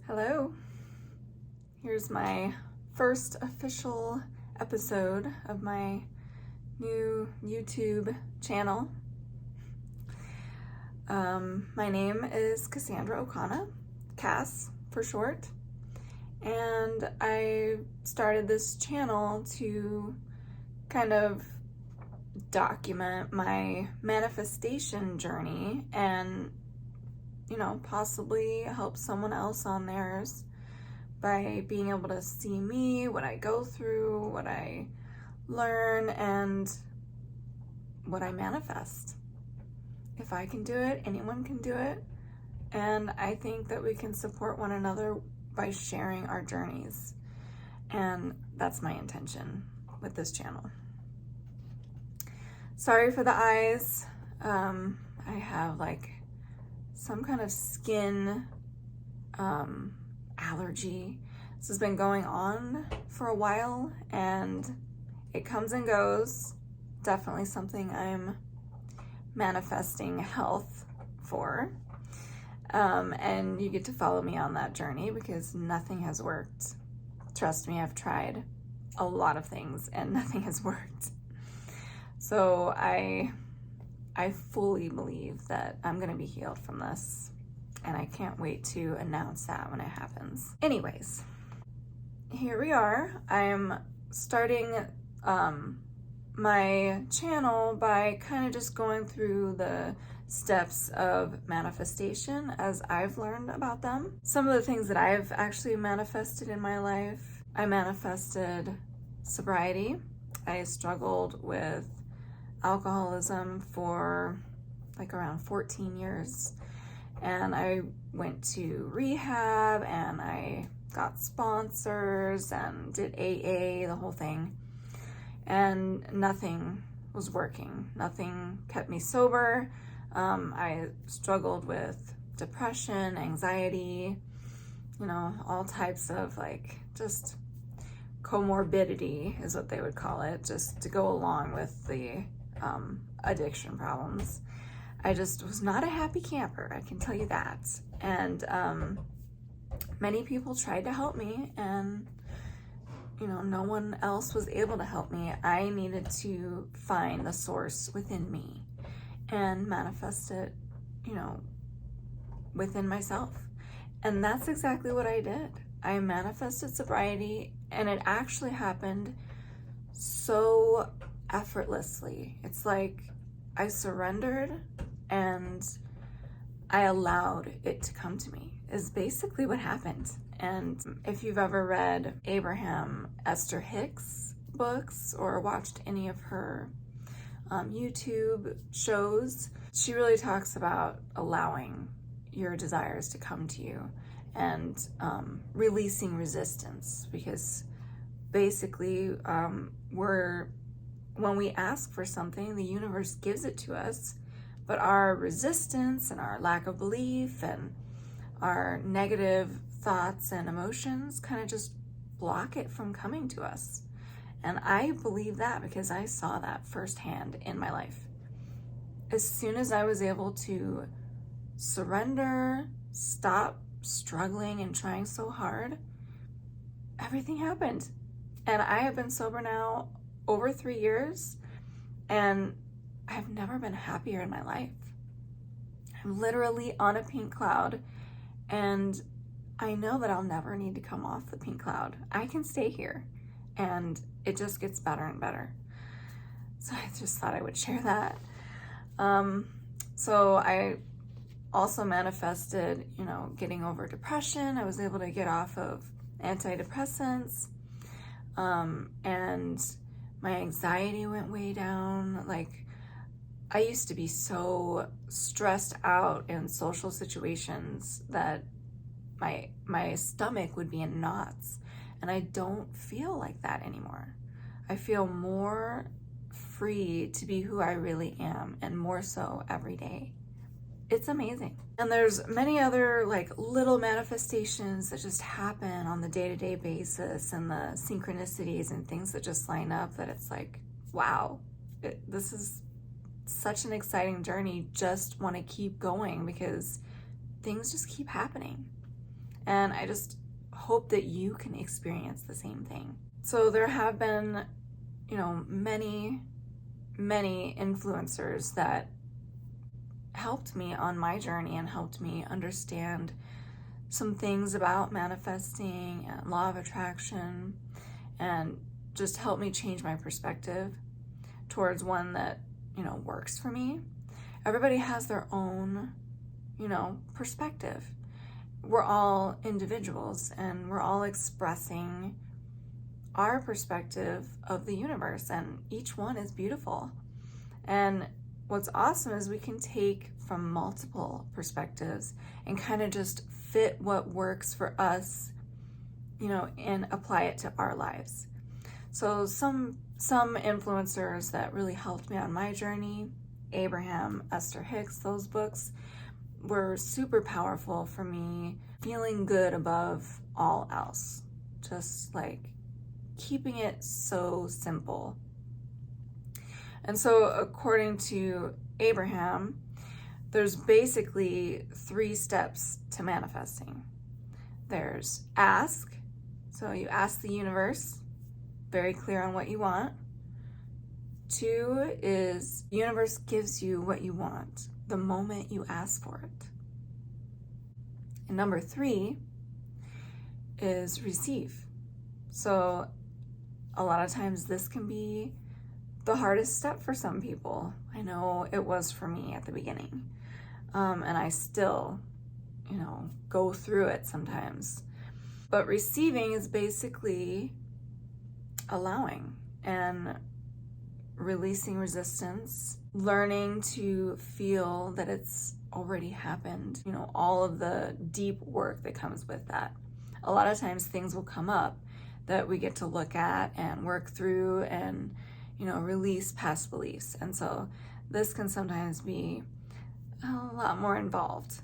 Hello. Here's my first official episode of my new YouTube channel. My name is Cassandra O'Connor, Cass for short, and I started this channel to kind of document my manifestation journey and possibly help someone else on theirs by being able to see me, what I go through, what I learn, and what I manifest. If I can do it, anyone can do it. And I think that we can support one another by sharing our journeys. And that's my intention with this channel. Sorry for the eyes. I have some kind of skin allergy. This has been going on for a while and it comes and goes. Definitely something I'm manifesting health for. And you get to follow me on that journey because nothing has worked. Trust me, I've tried a lot of things and nothing has worked. So I fully believe that I'm going to be healed from this, and I can't wait to announce that when it happens. Anyways, here we are. I'm starting my channel by kind of just going through the steps of manifestation as I've learned about them. Some of the things that I've actually manifested in my life. I manifested sobriety. I struggled with alcoholism for around 14 years, and I went to rehab and I got sponsors and did AA, the whole thing, and nothing was working. Nothing kept me sober. I struggled with depression, anxiety, all types of just comorbidity is what they would call it, just to go along with the addiction problems. I just was not a happy camper, I can tell you that. And many people tried to help me, and no one else was able to help me. I needed to find the source within me and manifest it, within myself. And that's exactly what I did. I manifested sobriety, and it actually happened so effortlessly. It's like I surrendered and I allowed it to come to me, is basically what happened. And if you've ever read Abraham Esther Hicks books or watched any of her YouTube shows, she really talks about allowing your desires to come to you and releasing resistance, because basically when we ask for something, the universe gives it to us, but our resistance and our lack of belief and our negative thoughts and emotions kind of just block it from coming to us. And I believe that because I saw that firsthand in my life. As soon as I was able to surrender, stop struggling and trying so hard, everything happened. And I have been sober now over 3 years, and I've never been happier in my life. I'm literally on a pink cloud, and I know that I'll never need to come off the pink cloud. I can stay here, and it just gets better and better. So I just thought I would share that. So I also manifested, getting over depression. I was able to get off of antidepressants, and my anxiety went way down. I used to be so stressed out in social situations that my stomach would be in knots, and I don't feel like that anymore. I feel more free to be who I really am, and more so every day. It's amazing. And there's many other little manifestations that just happen on the day-to-day basis, and the synchronicities and things that just line up, that it's wow, this is such an exciting journey. Just want to keep going because things just keep happening. And I just hope that you can experience the same thing. So there have been, many influencers that helped me on my journey and helped me understand some things about manifesting and law of attraction, and just helped me change my perspective towards one that, works for me. Everybody has their own, perspective. We're all individuals and we're all expressing our perspective of the universe, and each one is beautiful. And what's awesome is we can take from multiple perspectives and kind of just fit what works for us, and apply it to our lives. So some influencers that really helped me on my journey, Abraham, Esther Hicks, those books were super powerful for me, feeling good above all else. Just like keeping it so simple. And so according to Abraham, there's basically 3 steps to manifesting. There's ask. So you ask the universe, very clear on what you want. 2 is the universe gives you what you want the moment you ask for it. And number 3 is receive. So a lot of times this can be the hardest step for some people. I know it was for me at the beginning. And I still, go through it sometimes. But receiving is basically allowing and releasing resistance, learning to feel that it's already happened, all of the deep work that comes with that. A lot of times things will come up that we get to look at and work through and, release past beliefs. And so this can sometimes be a lot more involved.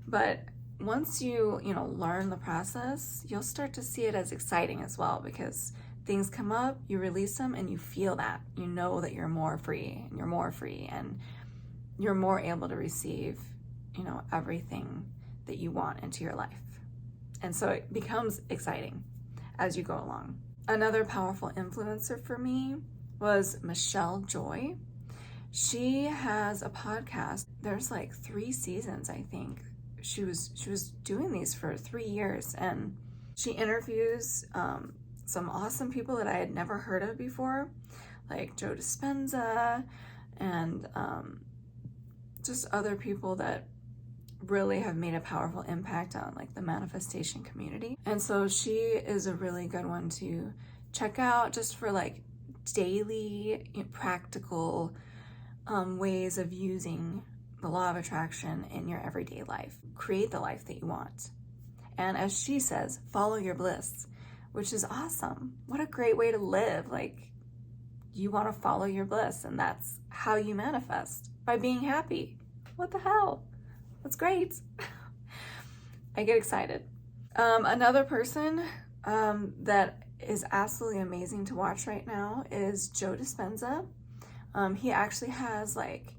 But once you, learn the process, you'll start to see it as exciting as well, because things come up, you release them, and you feel that. You know that you're more free, and you're more free, and you're more able to receive, everything that you want into your life. And so it becomes exciting as you go along. Another powerful influencer for me was Michelle Joy. She has a podcast. There's like 3 seasons, I think. She was doing these for 3 years, and she interviews some awesome people that I had never heard of before, like Joe Dispenza and just other people that really have made a powerful impact on like the manifestation community. And so she is a really good one to check out just for like daily practical ways of using the law of attraction in your everyday life. Create the life that you want. And as she says, follow your bliss, which is awesome. What a great way to live. Like, you want to follow your bliss, and that's how you manifest, by being happy. What the hell? That's great. I get excited. Another person that is absolutely amazing to watch right now is Joe Dispenza. He actually has like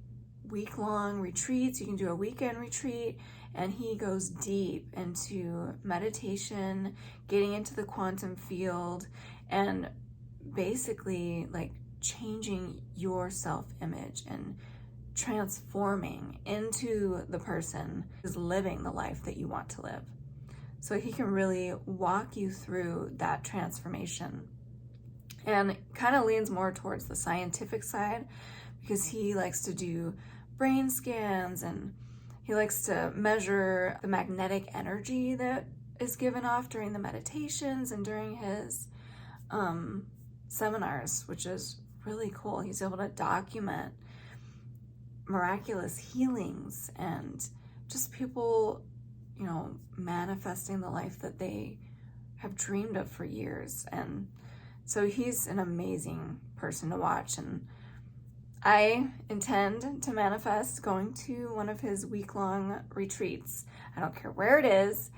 week-long retreats. You can do a weekend retreat, and he goes deep into meditation, getting into the quantum field, and basically like changing your self-image and transforming into the person who's living the life that you want to live. So he can really walk you through that transformation, and kind of leans more towards the scientific side, because he likes to do brain scans, and he likes to measure the magnetic energy that is given off during the meditations and during his seminars, which is really cool. He's able to document miraculous healings and just people, manifesting the life that they have dreamed of for years. And so he's an amazing person to watch, and I intend to manifest going to one of his week-long retreats. I don't care where it is.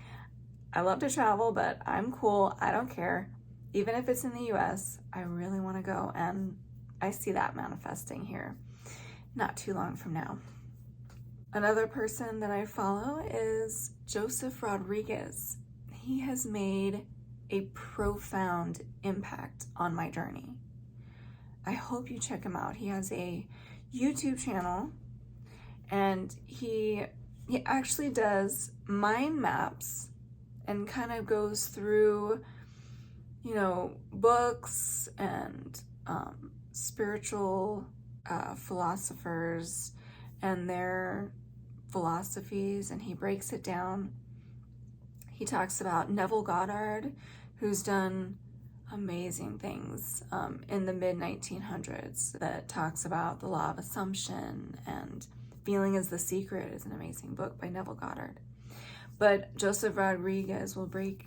I love to travel, but I'm cool. I don't care. Even if it's in the US, I really want to go, and I see that manifesting here not too long from now. Another person that I follow is Joseph Rodriguez. He has made a profound impact on my journey. I hope you check him out. He has a YouTube channel, and he actually does mind maps and kind of goes through, books and spiritual philosophers and their philosophies, and he breaks it down. He talks about Neville Goddard, who's done amazing things in the mid-1900s, that talks about the law of assumption, and Feeling is the Secret is an amazing book by Neville Goddard. But Joseph Rodriguez will break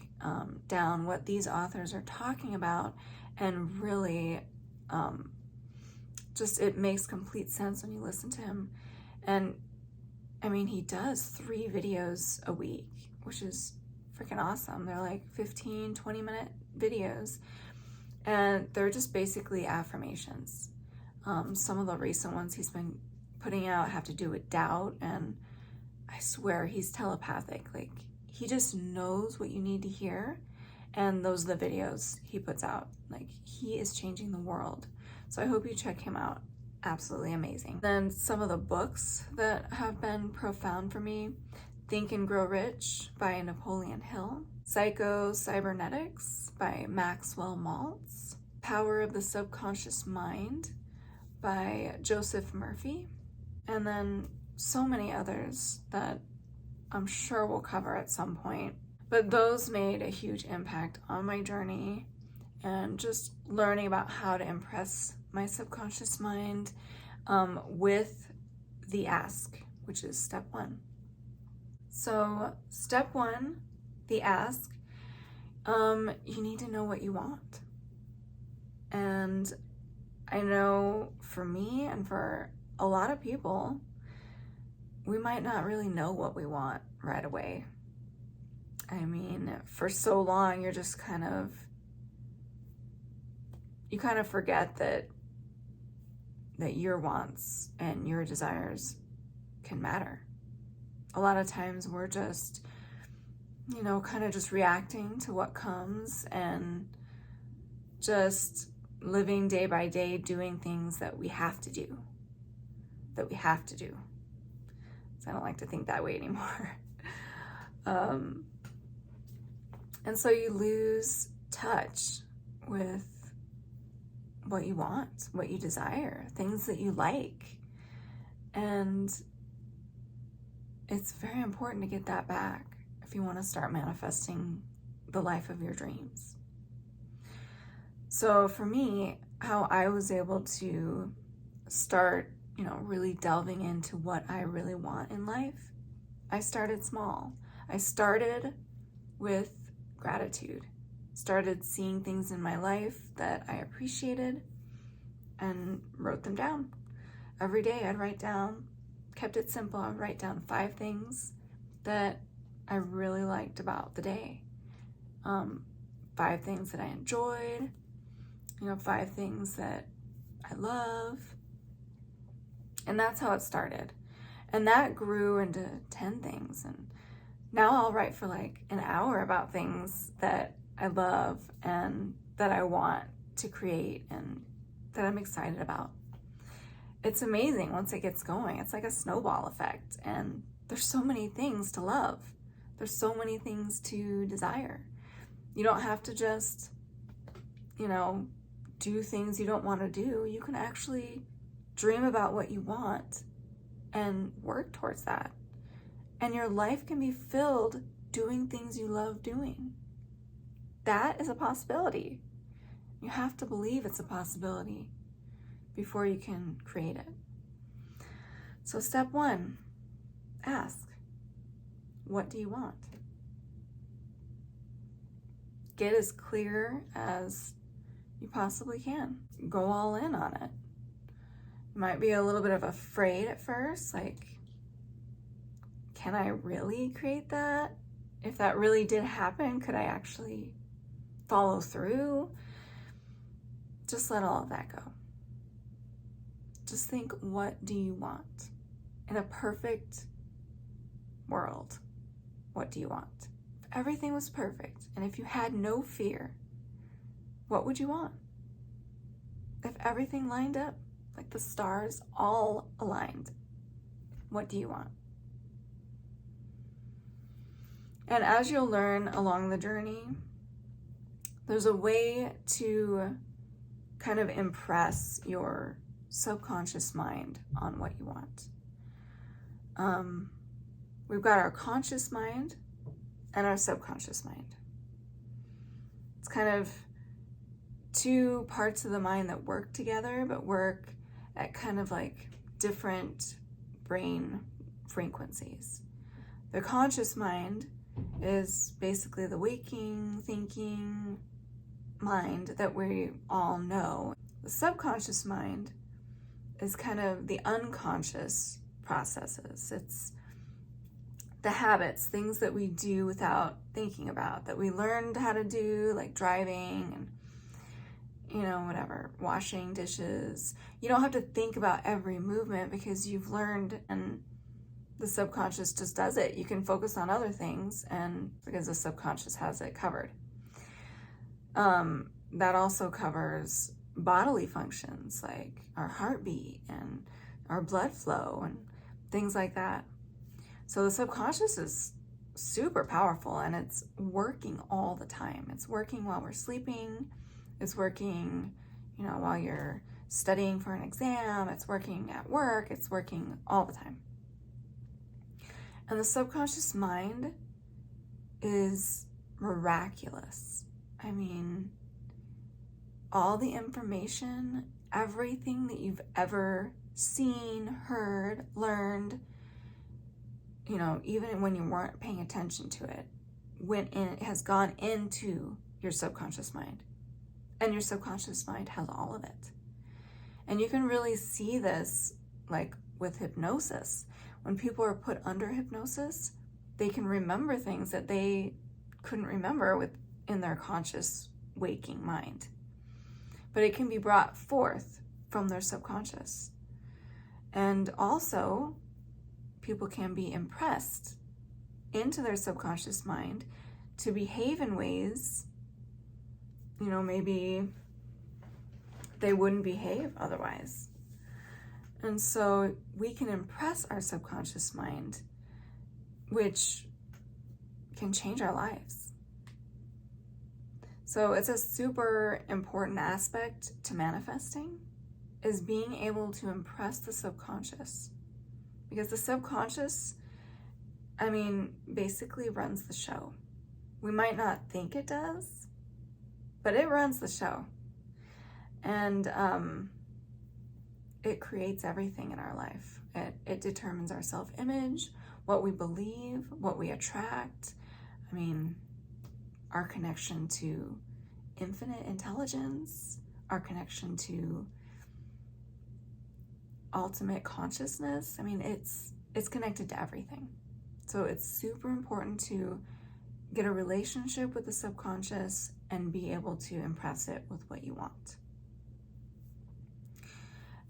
down what these authors are talking about, and really it makes complete sense when you listen to him. And I mean, he does 3 videos a week, which is freaking awesome. They're like 15, 20-minute videos, and they're just basically affirmations. Some of the recent ones he's been putting out have to do with doubt, and I swear he's telepathic. Like, he just knows what you need to hear, and those are the videos he puts out. Like, he is changing the world. So I hope you check him out. Absolutely amazing. Then some of the books that have been profound for me: Think and Grow Rich by Napoleon Hill, Psycho-Cybernetics by Maxwell Maltz, Power of the Subconscious Mind by Joseph Murphy, and then so many others that I'm sure we'll cover at some point. But those made a huge impact on my journey, and just learning about how to impress my subconscious mind with the ask, which is step 1. So step 1, the ask, you need to know what you want. And I know for me and for a lot of people, we might not really know what we want right away. I mean, for so long, you kind of forget that your wants and your desires can matter. A lot of times we're just, kind of just reacting to what comes, and just living day by day, doing things that we have to do. So I don't like to think that way anymore. And so you lose touch with what you want, what you desire, things that you like. And it's very important to get that back if you want to start manifesting the life of your dreams. So for me, how I was able to start, really delving into what I really want in life, I started small. I started with gratitude. Started seeing things in my life that I appreciated and wrote them down. Every day I'd write down, kept it simple, I'd write down 5 things that I really liked about the day. 5 things that I enjoyed, 5 things that I love. And that's how it started. And that grew into 10 things. And now I'll write for like an hour about things that I love and that I want to create and that I'm excited about. It's amazing once it gets going. It's like a snowball effect. And there's so many things to love. There's so many things to desire. You don't have to just, do things you don't want to do. You can actually dream about what you want and work towards that. And your life can be filled doing things you love doing. That is a possibility. You have to believe it's a possibility before you can create it. So step 1, ask, what do you want? Get as clear as you possibly can. Go all in on it. You might be a little bit of afraid at first, like, can I really create that? If that really did happen, could I actually follow through? Just let all of that go. Just think, what do you want? In a perfect world, what do you want? If everything was perfect and if you had no fear, what would you want? If everything lined up, like the stars all aligned, what do you want? And as you'll learn along the journey, there's a way to kind of impress your subconscious mind on what you want. We've got our conscious mind and our subconscious mind. It's kind of two parts of the mind that work together, but work at kind of like different brain frequencies. The conscious mind is basically the waking, thinking mind that we all know. The subconscious mind is kind of the unconscious processes. It's the habits, things that we do without thinking about, that we learned how to do, like driving and whatever, washing dishes. You don't have to think about every movement because you've learned, and the subconscious just does it. You can focus on other things, and because the subconscious has it covered. That also covers bodily functions like our heartbeat and our blood flow and things like that. So the subconscious is super powerful, and it's working all the time. It's working while we're sleeping. It's working, while you're studying for an exam. It's working at work. It's working all the time. And the subconscious mind is miraculous. I mean, all the information, everything that you've ever seen, heard, learned, even when you weren't paying attention to it, it has gone into your subconscious mind. And your subconscious mind has all of it. And you can really see this like with hypnosis. When people are put under hypnosis, they can remember things that they couldn't remember in their conscious waking mind. But it can be brought forth from their subconscious. And also, people can be impressed into their subconscious mind to behave in ways, maybe they wouldn't behave otherwise. And so we can impress our subconscious mind, which can change our lives. So it's a super important aspect to manifesting, is being able to impress the subconscious. Because the subconscious, basically runs the show. We might not think it does, but it runs the show. And it creates everything in our life. It determines our self-image, what we believe, what we attract. Our connection to infinite intelligence, our connection to ultimate consciousness. It's connected to everything. So it's super important to get a relationship with the subconscious and be able to impress it with what you want.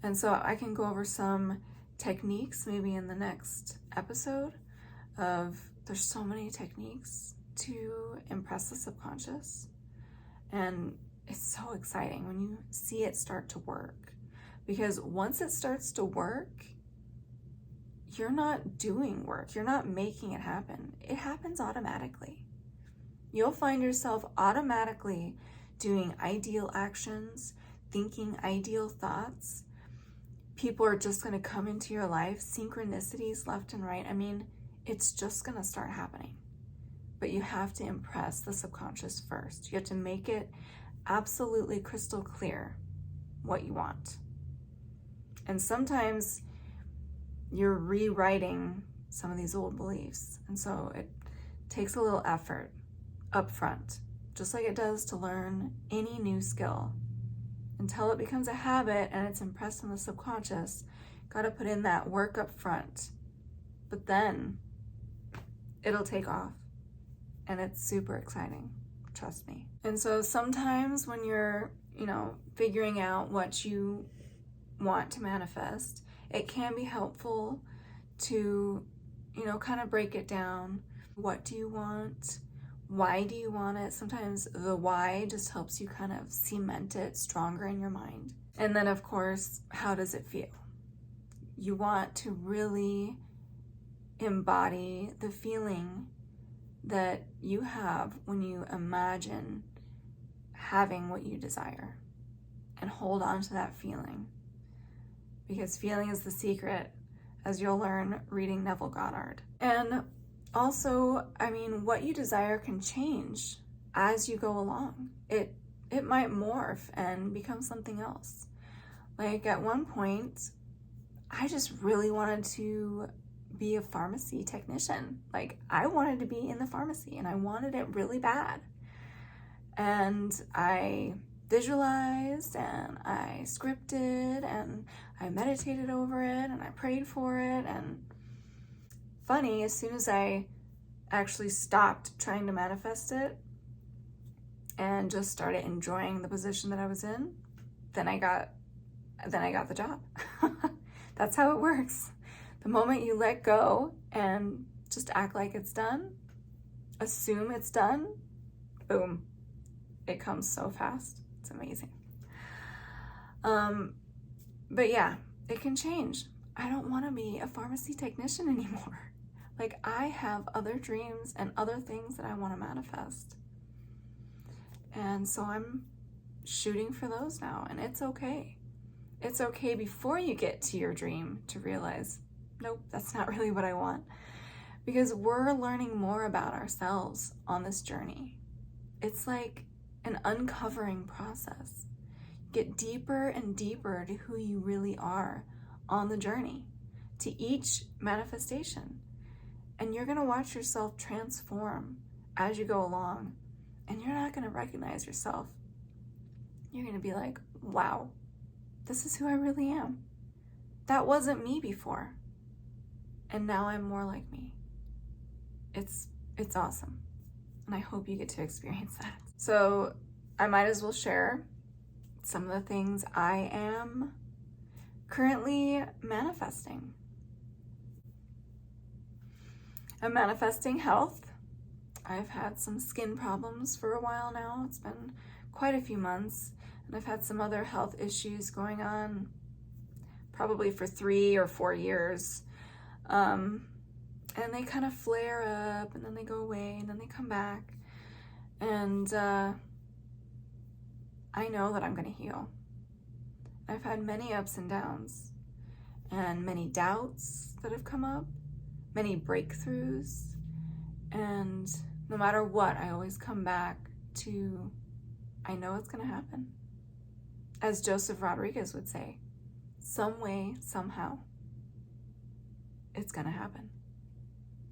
And so I can go over some techniques maybe in the next episode there's so many techniques to impress the subconscious. And it's so exciting when you see it start to work. Because once it starts to work, you're not doing work. You're not making it happen. It happens automatically. You'll find yourself automatically doing ideal actions, thinking ideal thoughts. People are just going to come into your life, synchronicities left and right. It's just going to start happening. But you have to impress the subconscious first. You have to make it absolutely crystal clear what you want. And sometimes you're rewriting some of these old beliefs. And so it takes a little effort up front, just like it does to learn any new skill. Until it becomes a habit and it's impressed in the subconscious, got to put in that work up front. But then it'll take off. And it's super exciting, trust me. And so sometimes when you're, figuring out what you want to manifest, it can be helpful to kind of break it down. What do you want? Why do you want it? Sometimes the why just helps you kind of cement it stronger in your mind. And then, of course, how does it feel? You want to really embody the feeling that you have when you imagine having what you desire, and hold on to that feeling, because feeling is the secret, as you'll learn reading Neville Goddard. And also, what you desire can change as you go along. It might morph and become something else. Like at one point, I just really wanted to be a pharmacy technician. Like I wanted to be in the pharmacy and I wanted it really bad. And I visualized and I scripted and I meditated over it and I prayed for it. And funny, as soon as I actually stopped trying to manifest it and just started enjoying the position that I was in, then I got the job. That's how it works. The moment you let go and just act like it's done, assume it's done, boom, it comes so fast. It's amazing. But yeah, it can change. I don't want to be a pharmacy technician anymore. Like I have other dreams and other things that I want to manifest. And so I'm shooting for those now, and it's okay. It's okay before you get to your dream to realize, nope, that's not really what I want. Because we're learning more about ourselves on this journey. It's like an uncovering process. Get deeper and deeper to who you really are on the journey, to each manifestation. And you're going to watch yourself transform as you go along. And you're not going to recognize yourself. You're going to be like, wow, this is who I really am. That wasn't me before. And now I'm more like me. It's awesome. And I hope you get to experience that. So I might as well share some of the things I am currently manifesting. I'm manifesting health. I've had some skin problems for a while now. It's been quite a few months. And I've had some other health issues going on probably for 3 or 4 years. And they kind of flare up and then they go away and then they come back. And I know that I'm going to heal. I've had many ups and downs and many doubts that have come up, many breakthroughs. And no matter what, I always come back to, I know it's going to happen. As Joseph Rodriguez would say, some way, somehow, it's going to happen.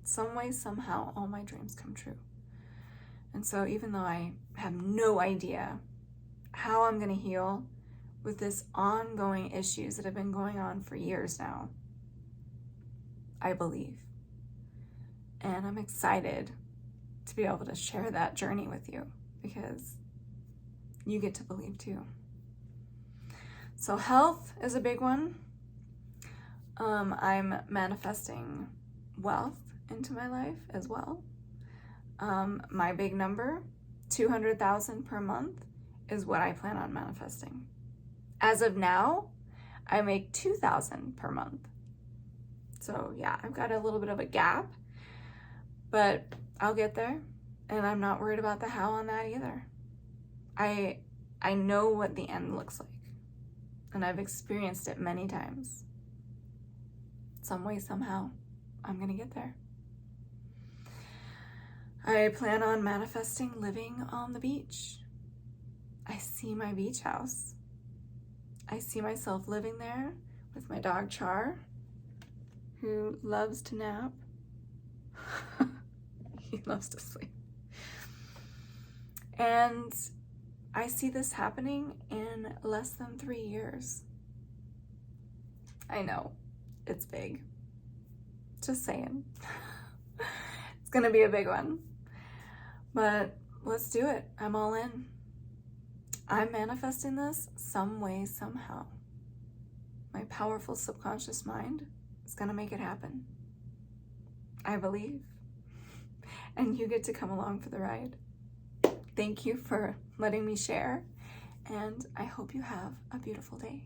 Some way, somehow, all my dreams come true. And so even though I have no idea how I'm going to heal with this ongoing issues that have been going on for years now, I believe. And I'm excited to be able to share that journey with you because you get to believe too. So health is a big one. I'm manifesting wealth into my life as well. My big number, 200,000 per month, is what I plan on manifesting. As of now, I make 2,000 per month. So yeah, I've got a little bit of a gap, but I'll get there, and I'm not worried about the how on that either. I know what the end looks like, and I've experienced it many times. Some way, somehow, I'm gonna get there. I plan on manifesting living on the beach. I see my beach house. I see myself living there with my dog Char, who loves to nap. He loves to sleep. And I see this happening in less than 3 years. I know, it's big. Just saying. It's gonna be a big one. But let's do it. I'm all in. I'm manifesting this some way, somehow. My powerful subconscious mind is gonna make it happen. I believe. And you get to come along for the ride. Thank you for letting me share, and I hope you have a beautiful day.